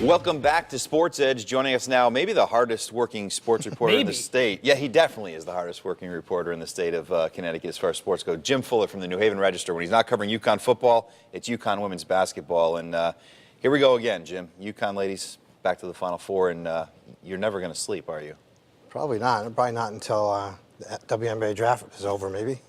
Welcome back to Sports Edge. Joining us now, maybe the hardest working sports reporter in the state. Yeah, he definitely is the hardest working reporter in the state of Connecticut as far as sports go. Jim Fuller from the New Haven Register. When he's not covering UConn football, it's UConn women's basketball. And here we go again, Jim. UConn ladies back to the Final Four, and you're never going to sleep, are you? Probably not. Probably not until the WNBA draft is over, maybe.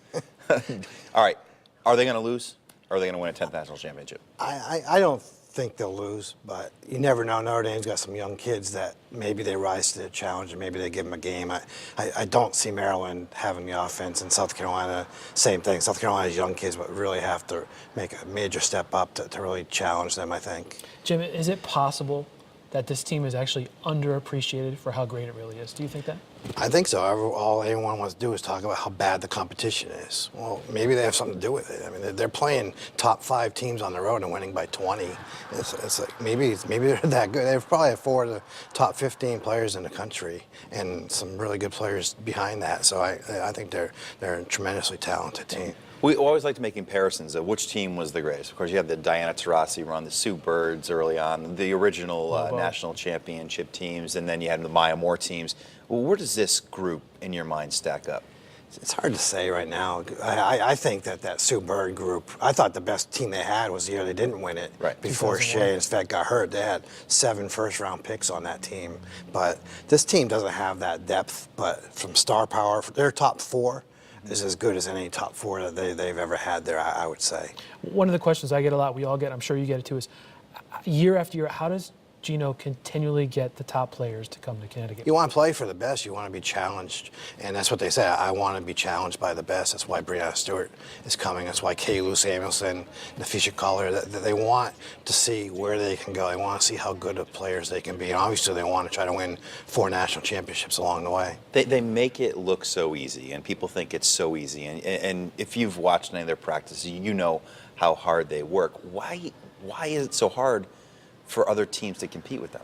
All right. Are they going to lose, or are they going to win a 10th national championship? I don't think they'll lose, but you never know. Notre Dame's got some young kids that maybe they rise to the challenge and maybe they give them a game. I don't see Maryland having the offense, and South Carolina, same thing. South Carolina's young kids, but really have to make a major step up to really challenge them, I think. Jim, is it possible that this team is actually underappreciated for how great it really is? Do you think that? I think so. All anyone wants to do is talk about how bad the competition is. Well, maybe they have something to do with it. I mean, they're playing top 5 teams on the road and winning by 20. It's like maybe they're that good. They probably have 4 of the top 15 players in the country and some really good players behind that. So I think they're a tremendously talented team. We always like to make comparisons of which team was the greatest. Of course, you have the Diana Taurasi run, the Sue Birds early on, the original national championship teams, and then you had the Maya Moore teams. Well, where does this group, in your mind, stack up? It's hard to say right now. I think that Sue Bird group, I thought the best team they had was the year they didn't win it. Right. Before Shea and Svet got hurt. They had 7 first-round picks on that team. But this team doesn't have that depth, but from star power, their top 4 is as good as any top 4 that they've ever had there, I would say. One of the questions I get a lot, we all get, I'm sure you get it too, is year after year, how does Gino continually get the top players to come to Connecticut? You want to play for the best. You want to be challenged. And that's what they say. I want to be challenged by the best. That's why Brianna Stewart is coming. That's why Kay Lou Samuelson, Nafisha Collar, they want to see where they can go. They want to see how good of players they can be. And obviously, they want to try to win 4 national championships along the way. They make it look so easy, and people think it's so easy. And if you've watched any of their practices, you know how hard they work. Why is it so hard for other teams to compete with them?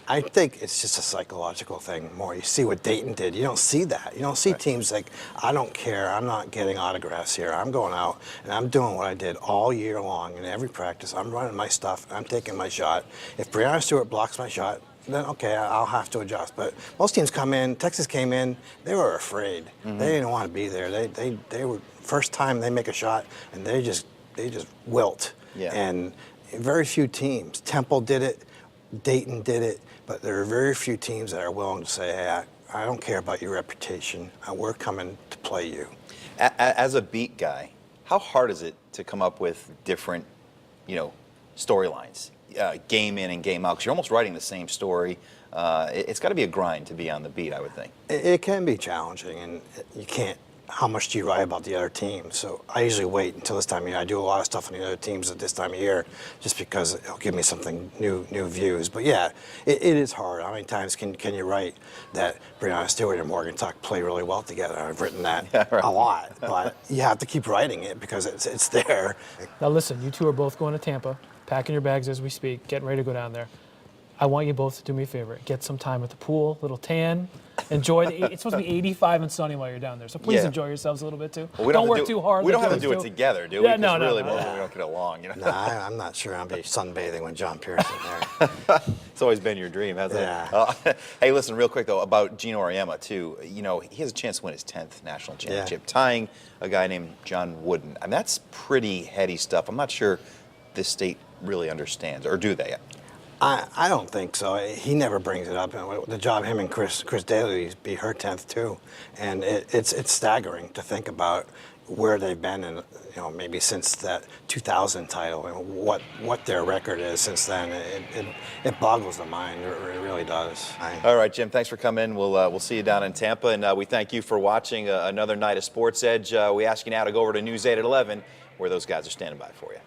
I think it's just a psychological thing more. You see what Dayton did. You don't see that. You don't see teams like, I don't care. I'm not getting autographs here. I'm going out and I'm doing what I did all year long in every practice. I'm running my stuff. I'm taking my shot. If Brianna Stewart blocks my shot, then okay, I'll have to adjust. But most teams come in. Texas came in. They were afraid. Mm-hmm. They didn't want to be there. They were first time they make a shot and they just wilt. Yeah. And very few teams. Temple did it, Dayton did it, but there are very few teams that are willing to say, hey, I don't care about your reputation. We're coming to play you. As a beat guy, how hard is it to come up with different, storylines, game in and game out? Because you're almost writing the same story. It's got to be a grind to be on the beat, I would think. It can be challenging, and you can't. How much do you write about the other team? So I usually wait until this time of year. I do a lot of stuff on the other teams at this time of year just because it'll give me something new views. But yeah, it is hard. How many times can you write that Brianna Stewart and Morgan Tuck play really well together? I've written that a lot, but you have to keep writing it because it's there. Now listen, you two are both going to Tampa, packing your bags as we speak, getting ready to go down there. I want you both to do me a favor. Get some time at the pool, little tan. Enjoy. It's supposed to be 85 and sunny while you're down there, so please enjoy yourselves a little bit too. Well, don't work too hard. We don't have to do it together, do we? Yeah, no. Really, we don't get along. Nah, I'm not sure I'll be sunbathing with John Pearson there. It's always been your dream, hasn't it? Hey, listen, real quick though about Gino Auriemma too. He has a chance to win his 10th national championship, tying a guy named John Wooden. And that's pretty heady stuff. I'm not sure this state really understands, or do they? I don't think so. He never brings it up. The job him and Chris Daly be her 10th too, and it's staggering to think about where they've been, and maybe since that 2000 title, and what their record is since then. It boggles the mind. It really does. All right, Jim. Thanks for coming. We'll see you down in Tampa, and we thank you for watching another night of Sports Edge. We ask you now to go over to News 8 at 11, where those guys are standing by for you.